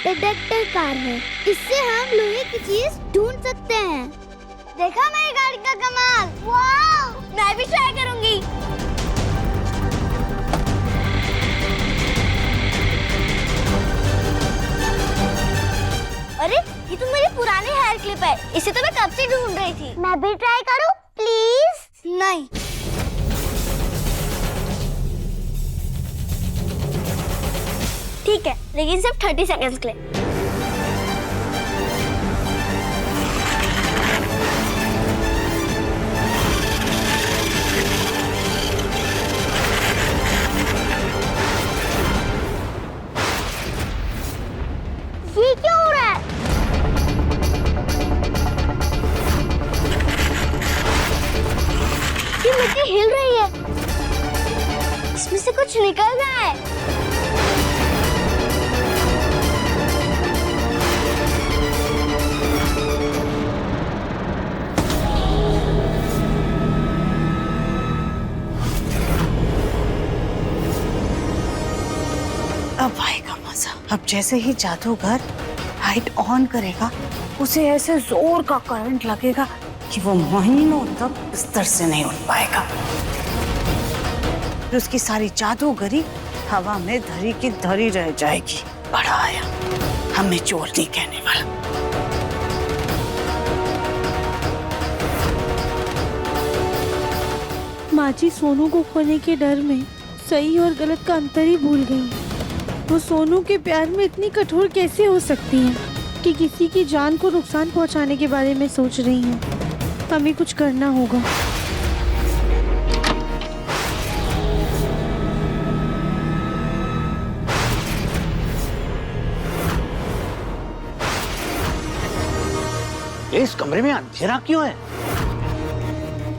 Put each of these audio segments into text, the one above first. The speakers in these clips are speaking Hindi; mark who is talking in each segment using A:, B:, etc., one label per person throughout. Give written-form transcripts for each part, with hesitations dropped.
A: डिटेक्टर कार है। इससे हम लोहे की चीज ढूंढ सकते हैं। देखा मेरी गाड़ी का कमाल? वाह! मैं भी ट्राई करूंगी। अरे ये तो मेरी पुरानी हेयर क्लिप है। इसे तो मैं कब से ढूंढ रही थी। मैं भी ट्राई करूं प्लीज? नहीं। ठीक है, लेकिन सिर्फ 30 सेकंड्स के लिए। ये क्यों हो रहा है? ये मिट्टी हिल रही है। इसमें से कुछ निकल रहा है।
B: अब आएगा मजा। अब जैसे ही जादूगर लाइट ऑन करेगा, उसे ऐसे जोर का करंट लगेगा कि वो महीनों तक बिस्तर से नहीं उठ पाएगा। फिर उसकी सारी जादूगरी हवा में धरी की धरी रह जाएगी। बड़ा आया, हमें चोर नहीं कहने वाला।
C: माँ जी सोनू को खोने के डर में सही और गलत का अंतर ही भूल गई। वो सोनू के प्यार में इतनी कठोर कैसे हो सकती हैं कि किसी की जान को नुकसान पहुंचाने के बारे में सोच रही हैं। हमें कुछ करना होगा।
D: इस कमरे में अंधेरा क्यों है?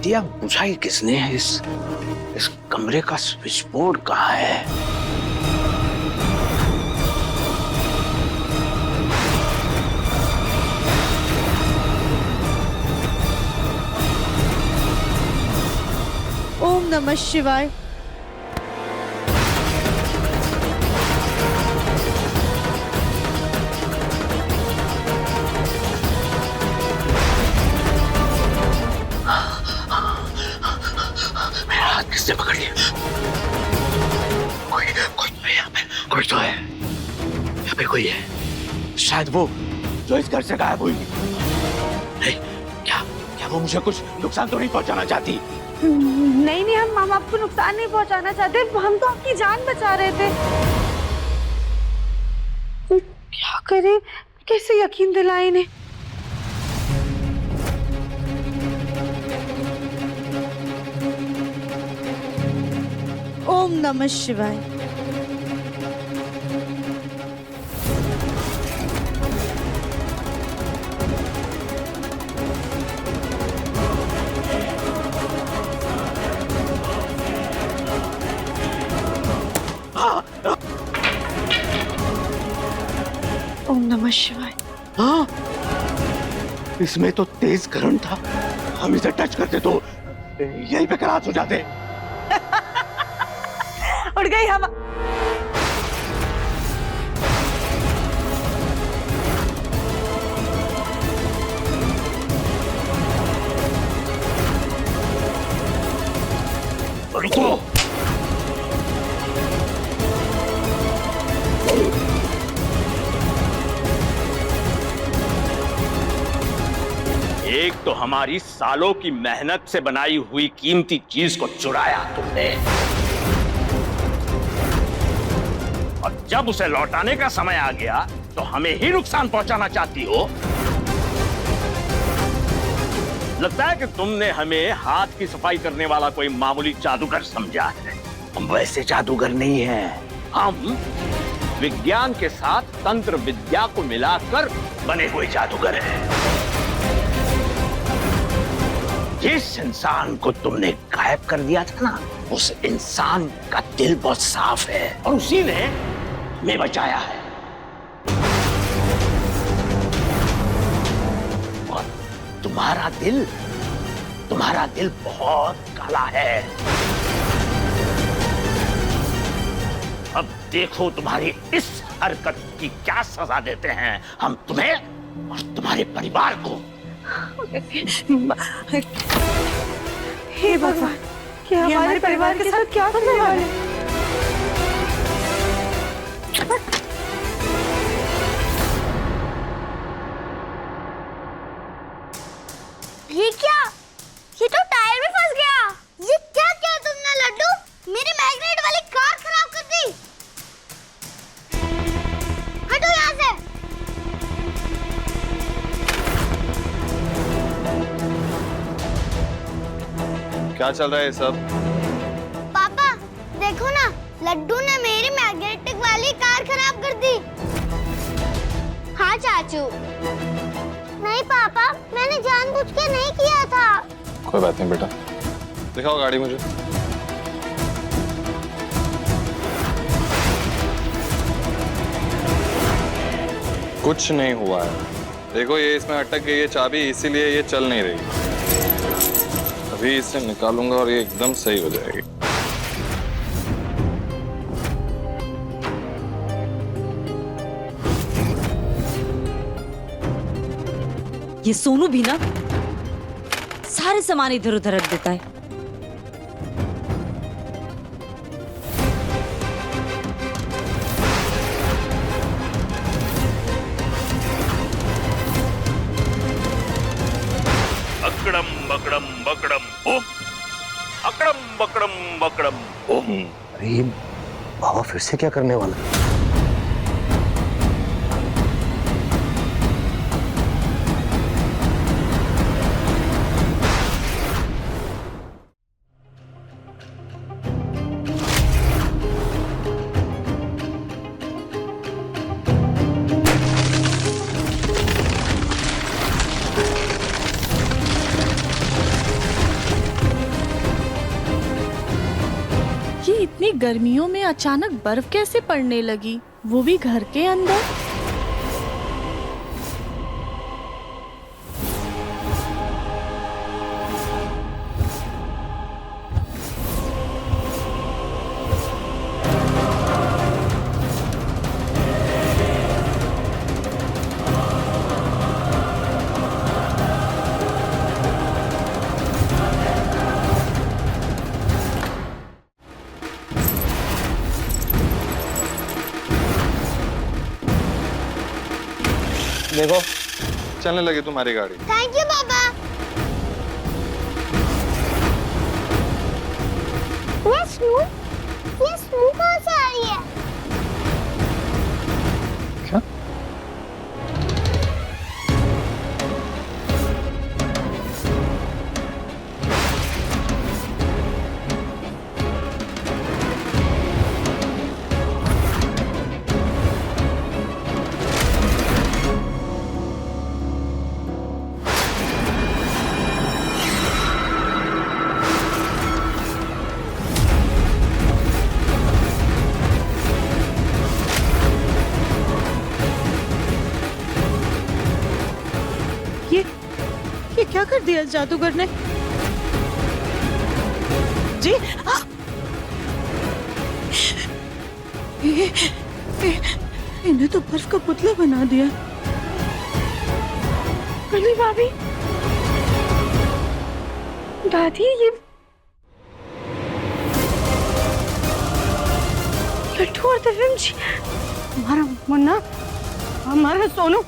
D: दिया बुझाई किसने है? इस कमरे का स्विच बोर्ड कहाँ है?
C: ओम नमः शिवाय।
D: मेरा हाथ किसने पकड़ लिया? कोई तो है यहाँ पे। कोई तो है यहाँ पे। कोई है शायद, वो जो इस घर से गायब हुई। नहीं, क्या वो मुझे कुछ नुकसान तो नहीं पहुंचाना चाहती?
C: नहीं, हम आपको नुकसान नहीं पहुंचाना चाहते। हम तो आपकी जान बचा रहे थे। क्या करें, कैसे यकीन दिलाए इन्हें? ओम नमः शिवाय। ओम नमः शिवाय।
D: हाँ, इसमें तो तेज करंट था। हम इसे टच करते तो यहीं पे कराच हो जाते।
B: उड़ गई हवा।
D: रुको।
E: एक तो हमारी सालों की मेहनत से बनाई हुई कीमती चीज को चुराया तुमने, और जब उसे लौटाने का समय आ गया तो हमें ही नुकसान पहुंचाना चाहती हो। लगता है कि तुमने हमें हाथ की सफाई करने वाला कोई मामूली जादूगर समझा है।
D: हम वैसे जादूगर नहीं हैं।
E: हम विज्ञान के साथ तंत्र विद्या को मिलाकर बने हुए जादूगर हैं।
D: जिस इंसान को तुमने गायब कर दिया था ना, उस इंसान का दिल बहुत साफ है और उसी ने हमें बचाया है। और तुम्हारा दिल बहुत काला है।
E: अब देखो तुम्हारी इस हरकत की क्या सजा देते हैं हम तुम्हें और तुम्हारे परिवार को।
C: हे भगवान, क्या हमारे परिवार के साथ क्या होने वाला है?
A: ये क्या? ये तो टायर में फंस गया। ये क्या किया तुमने लड्डू? मेरी मैग्नेट वाली कार खराब कर दी। हटो यहाँ से।
F: क्या चल रहा है ये सब?
A: पापा देखो ना, लड्डू ने मेरी मैग्नेटिक वाली कार खराब कर दी। हाँ चाचू। नहीं पापा, मैंने जानबूझ के नहीं किया था।
F: कोई बात नहीं बेटा, दिखाओ गाड़ी मुझे। कुछ नहीं हुआ है। देखो ये इसमें अटक गई है चाबी, इसीलिए ये चल नहीं रही। अभी इसे निकालूंगा और ये एकदम सही हो जाएगी।
G: ये सोनू भी ना सारे सामान इधर उधर रख देता है।
E: अकड़म बकड़म बकड़म ओम, अकड़म बकड़म बकड़म ओम।
H: अरे ये बाबा फिर से क्या करने वाला है?
C: इतनी गर्मियों में अचानक बर्फ कैसे पड़ने लगी, वो भी घर के अंदर?
F: देखो चलने लगी तुम्हारी गाड़ी।
A: थैंक यू पापा। ये स्नू कहाँ से आ रही है?
F: क्या?
C: ये क्या कर दिया जादूगर ने? जी इन्हें तो बर्फ का पुतला बना दिया। अली भाभी, दादी, ये लट्टू और तविम जी, हमारा मुन्ना, हमारा सोनू,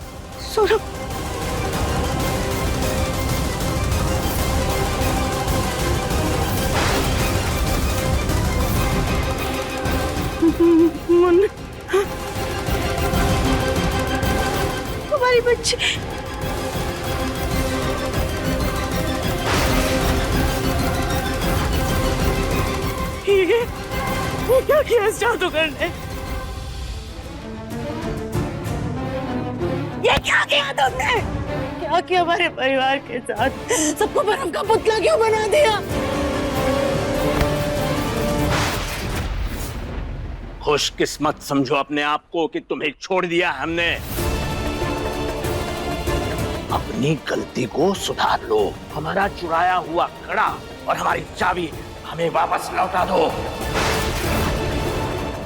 C: सोनू मुन्ना, हमारी बच्ची। ये क्या किया इस जादूगर ने? ये क्या किया तुमने? क्या किया हमारे परिवार के साथ? सबको बर्फ का पुतला क्यों बना दिया?
E: खुशकिस्मत समझो अपने आप को कि तुम्हें छोड़ दिया हमने। अपनी गलती को सुधार लो। हमारा चुराया हुआ कड़ा और हमारी चाबी हमें वापस लौटा दो।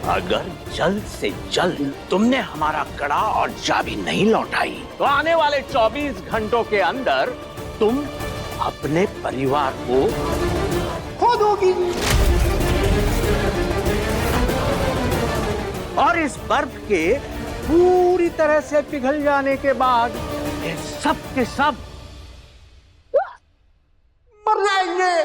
E: अगर जल्द से जल्द तुमने हमारा कड़ा और चाबी नहीं लौटाई तो आने वाले 24 घंटों के अंदर तुम अपने परिवार को खो दोगी। और इस बर्फ के पूरी तरह से पिघल जाने के बाद ये सब के सब मर जाएंगे।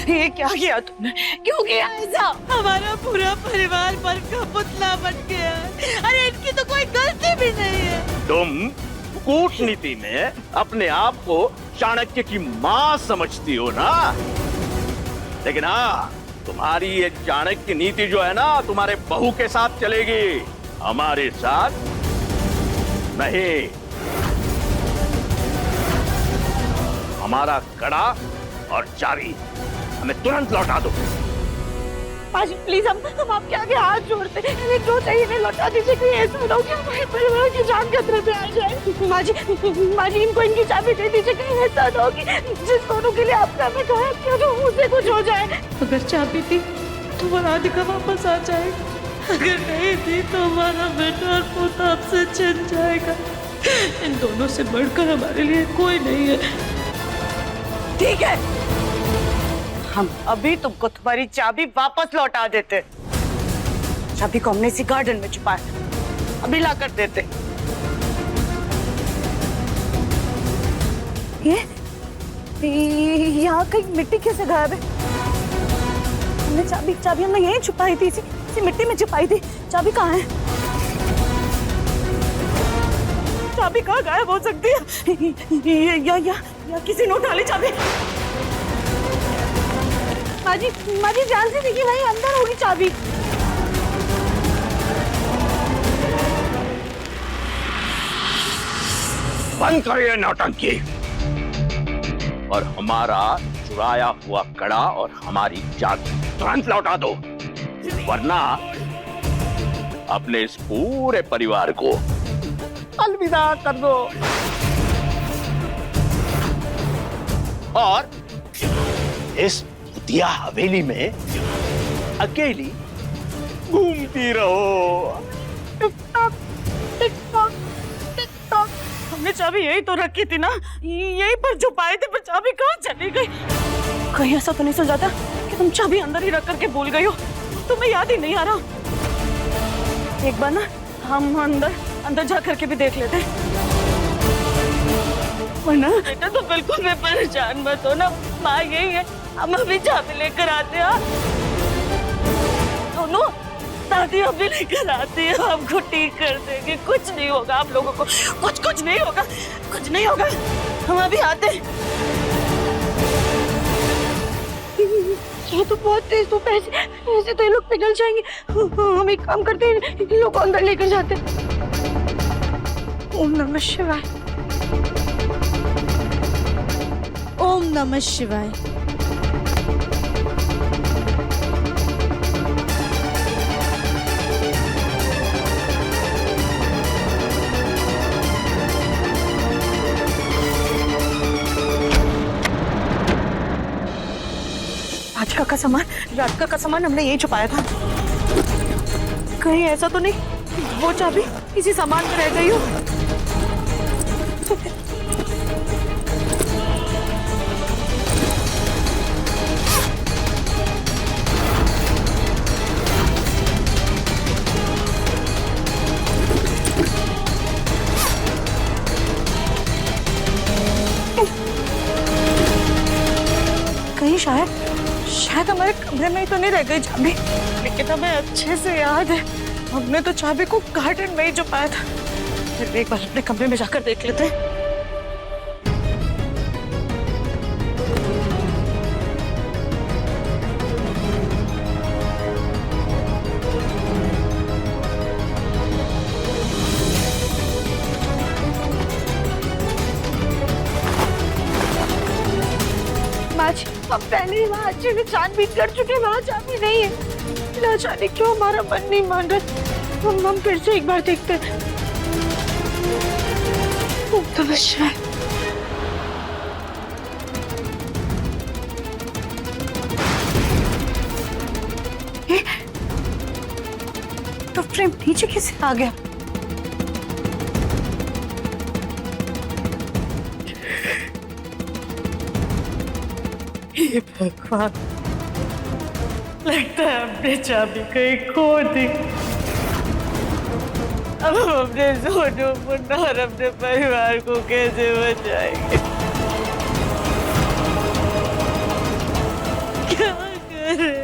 B: ये क्या किया तुमने? क्यों किया ऐसा?
C: हमारा पूरा परिवार बर्फ का पुतला बन गया है। अरे इनकी तो कोई गलती भी नहीं है।
E: तुम कूटनीति में अपने आप को चाणक्य की मां समझती हो ना, लेकिन हाँ, तुम्हारी ये चाणक्य नीति जो है ना, तुम्हारे बहू के साथ चलेगी, हमारे साथ नहीं। हमारा कड़ा और चाबी हमें तुरंत लौटा दो।
B: माजी प्लीज, हम आपके आगे हाथ जोड़ते हैं, इन्हें जो चाहिए इन्हें लौटा दीजिए। कहीं ऐसा ना हो कि हमारे परिवार की जान खतरे में आ जाए। माजी इनको इनकी चाबी दे दीजिए। कहीं ऐसा ना हो कि जिस सोनू के लिए आपने हमें कहा किया तो उसे कुछ हो जाए।
C: अगर चाबी थी तो वो राधिका वापस आ जाएगी, अगर नहीं थी तो हमारा बेटा और पोता आपसे छिन जाएगा। इन दोनों से बढ़कर हमारे लिए कोई नहीं है।
B: ठीक है, हम अभी तुमको तुम्हारी चाबी वापस लौटा देते। चाबी को हमने इसी गार्डन में छुपाया, अभी ला कर देते। ये यहाँ कहीं मिट्टी कैसे गायब है? हमने चाबी हमने यहीं छुपाई थी, इसी मिट्टी में छुपाई थी। चाबी कहाँ है? चाबी कहाँ गायब हो सकती है? या किसी ने उठा ली चाबी। माजी ध्यान से देखिए, भाई अंदर होगी चाबी।
E: बंद करिए नौटंकी और हमारा चुराया हुआ कड़ा और हमारी चाबी तुरंत लौटा दो, वरना अपने इस पूरे परिवार को अलविदा कर दो। और इस भूतिया हवेली में अकेली घूमती रहो।
B: हमने चाबी यही तो रखी थी ना, यही पर छुपाई थी, पर चाबी कहाँ चली गई? कहीं ऐसा तो नहीं सोचा था कि तुम चाबी अंदर ही रख करके भूल गई हो? तुम्हें याद ही नहीं आ रहा? एक बार ना हम अंदर जा करके भी देख लेते। वरना बेटा तो बिल्कुल भी परेशान मत हो ना, माँ यही है, हम अभी चाबी लेकर आते हैं। दोनों दादी अभी लेकर आती है, आपको ठीक कर देंगे, कुछ नहीं होगा आप लोगों को, कुछ नहीं होगा, कुछ नहीं होगा, हम अभी आते। ये तो बहुत तेज धूप है, ऐसे तो ये लोग पिघल जाएंगे। हम एक काम करते हैं, इन लोग को अंदर लेकर जाते। ओम नमः शिवाय।
C: ओम नमः शिवाय।
B: राधिका का सामान हमने यही छुपाया था। कहीं ऐसा तो नहीं वो चाबी किसी सामान में रह गई हो? कहीं शायद हमारे कमरे में ही तो नहीं रह गई चाबी, लेकिन हमें अच्छे से याद है हमने तो चाबी को गार्डन में ही छुपाया था। फिर एक बार अपने कमरे में जाकर देख लेते हैं। हम पहले ही वहाँ अच्छे से छानबीन कर चुके, वहाँ चाबी नहीं है। ना जाने क्यों हमारा मन नहीं मान रहा। हम फिर से एक बार देखते हैं। नमः शिवाय। तो फ्रेम नीचे कैसे आ गया? हे भगवान, लगता है हमने चाबी कहीं खो दी। अब हम अपने सोनू, मुन्ना और अपने परिवार को कैसे बचाएंगे? क्या करें?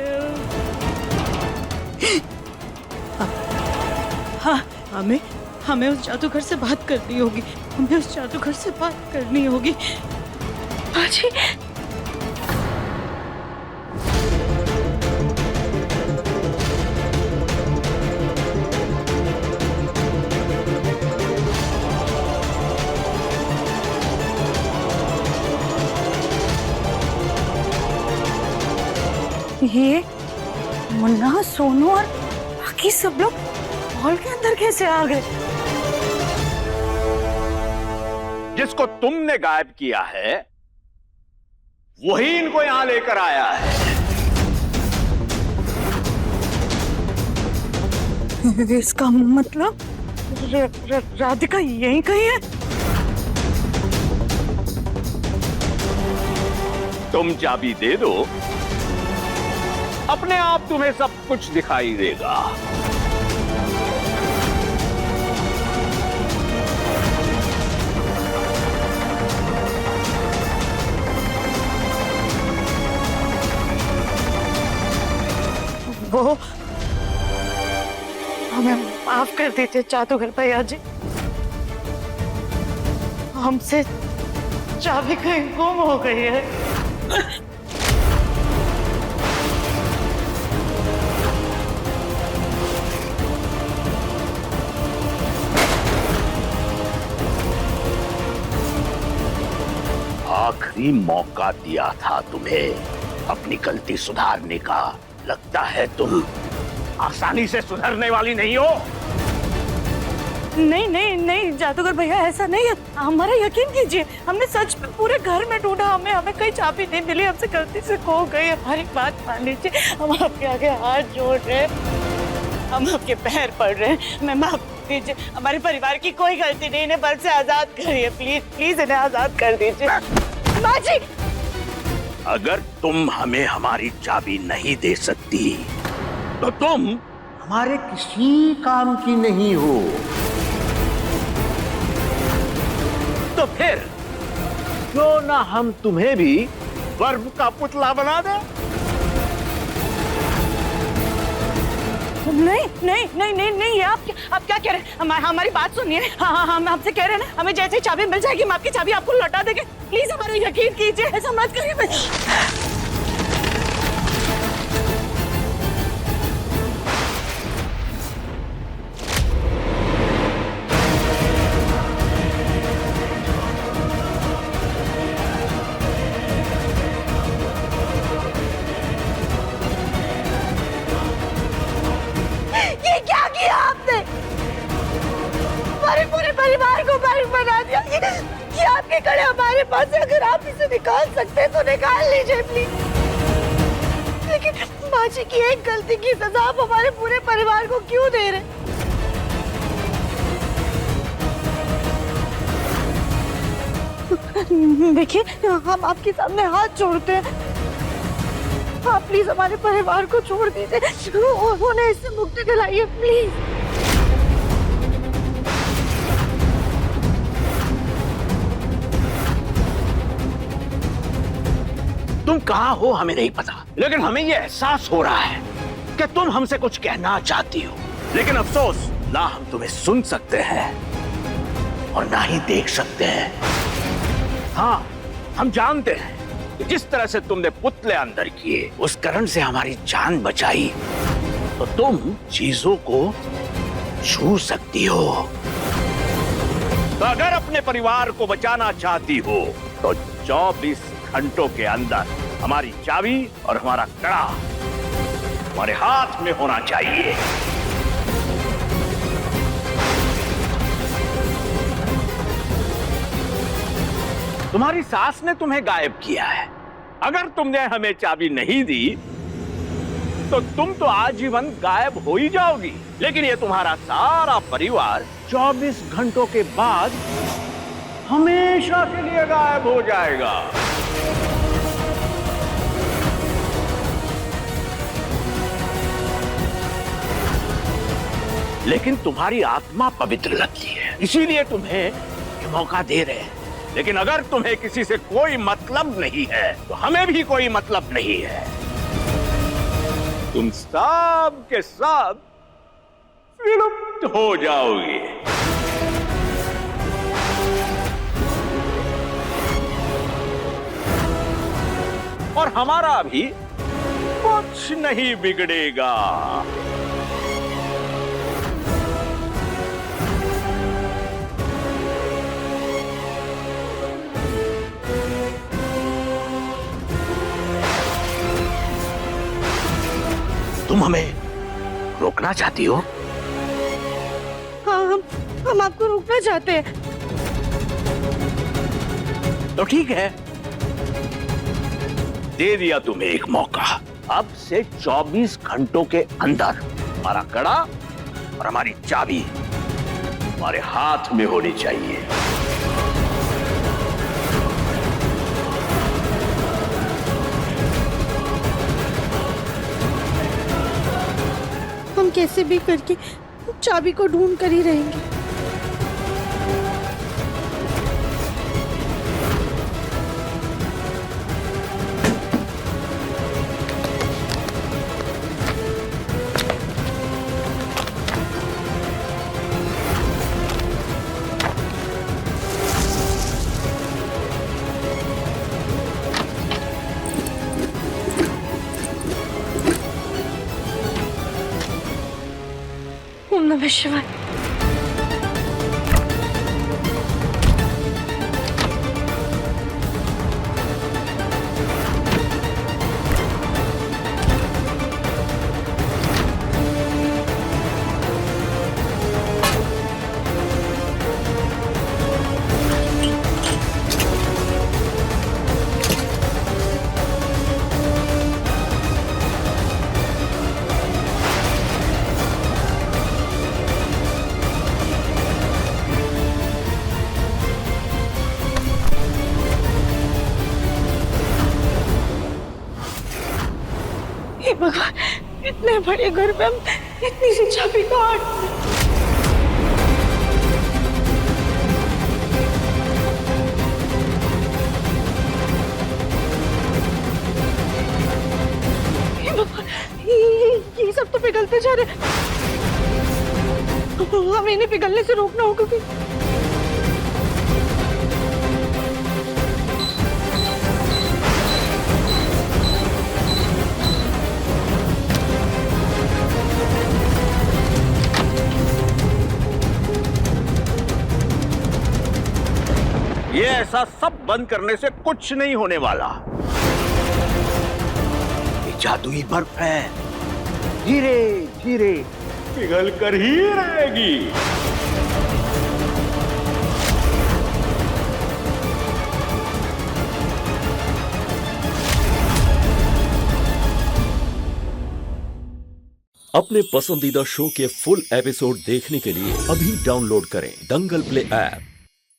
B: हाँ, हमें उस जादूगर से बात करनी होगी। हमें उस जादूगर से बात करनी होगी। बाजी, ये मुन्ना, सोनू और बाकी सब लोग हॉल के अंदर कैसे आ गए?
E: जिसको तुमने गायब किया है वही इनको यहां लेकर आया है।
B: इसका मतलब राधिका यहीं कहीं है?
E: तुम चाबी दे दो, अपने आप तुम्हें सब कुछ दिखाई देगा।
B: वो हमें माफ कर दीजिए जादूगर भैया जी, हमसे चाबी कहीं गुम हो गई है।
E: आखिरी मौका दिया था तुम्हें अपनी गलती सुधारने का। लगता है तुम आसानी से सुधरने वाली नहीं हो।
B: नहीं नहीं नहीं जादूगर भैया, ऐसा नहीं है। हमारा यकीन कीजिए, हमने सच में पूरे घर में ढूंढा, हमें कहीं चाबी नहीं मिली, हमसे गलती से खो गई। हमारी बात मान लीजिए, हम आपके आगे हाथ जोड़ रहे हैं, हम आपके पैर पड़ रहे हैं, मैं माफ दीजिए। हमारे परिवार की कोई गलती नहीं, इन्हें बल से आजाद करिए, प्लीज प्लीज इन्हें आजाद कर दीजिए। बाजी,
E: अगर तुम हमें हमारी चाबी नहीं दे सकती तो तुम
H: हमारे किसी काम की नहीं हो।
E: तो फिर क्यों ना हम तुम्हें भी वर्म का पुतला बना दें?
B: नहीं नहीं नहीं नहीं नहीं, ये आप क्या कह रहे हैं? हमारी बात सुनिए। हाँ, हम आपसे कह रहे हैं ना, हमें जैसे ही चाबी मिल जाएगी हम आपकी चाबी आपको लौटा देंगे। प्लीज हमारा यकीन कीजिए, ऐसा मत करिए। ये क्या किया आपने? हमारे पूरे परिवार को बाहर बना दिया। ये आपके कड़े हमारे पास है, अगर आप इसे निकाल सकते हैं तो निकाल लीजिए प्लीज। लेकिन बाजी की एक गलती की सजा आप हमारे पूरे परिवार को क्यों दे रहे? देखिए, हम आपके सामने हाथ जोड़ते हैं, आप प्लीज हमारे परिवार को छोड़ दीजिए, उन्हें इससे मुक्ति दिलाइए प्लीज।
E: तुम कहाँ हो हमें नहीं पता, लेकिन हमें यह एहसास हो रहा है कि तुम हमसे कुछ कहना चाहती हो। लेकिन अफसोस, ना हम तुम्हें सुन सकते हैं और ना ही देख सकते हैं। हाँ, हम जानते हैं कि जिस तरह से तुमने पुतले अंदर किए, उस कारण से हमारी जान बचाई, तो तुम चीजों को छू सकती हो। तो अगर अपने परिवार को बचाना चाहती हो तो 24 घंटों के अंदर हमारी चाबी और हमारा कड़ा हमारे हाथ में होना चाहिए। तुम्हारी सास ने तुम्हें गायब किया है। अगर तुमने हमें चाबी नहीं दी तो तुम तो आजीवन गायब हो ही जाओगी। लेकिन ये तुम्हारा सारा परिवार 24 घंटों के बाद हमेशा के लिए गायब हो जाएगा। लेकिन तुम्हारी आत्मा पवित्र लगती है, इसीलिए तुम्हें ये मौका दे रहे हैं। लेकिन अगर तुम्हें किसी से कोई मतलब नहीं है तो हमें भी कोई मतलब नहीं है। तुम सब के सब विलुप्त हो जाओगे। और हमारा भी कुछ नहीं बिगड़ेगा।
D: तुम हमें रोकना चाहती हो?
C: हाँ, हम आपको रोकना चाहते हैं।
E: तो ठीक है, दे दिया तुम्हें एक मौका। अब से 24 घंटों के अंदर हमारा कड़ा और हमारी चाबी हमारे हाथ में होनी चाहिए।
C: हम कैसे भी करके चाबी को ढूंढ कर ही रहेंगे। ओम नमः शिवाय। हे भगवान, इतने बड़े घर में हम इतनी सी चाबी कहाँ? हे भगवान, ये सब तो पिघलते जा रहे। हमें इन्हें पिघलने से रोकना होगा कि
E: ये ऐसा सब बंद करने से कुछ नहीं होने वाला। ये जादुई बर्फ है, धीरे धीरे पिघल कर ही रहेगी।
I: अपने पसंदीदा शो के फुल एपिसोड देखने के लिए अभी डाउनलोड करें दंगल प्ले ऐप।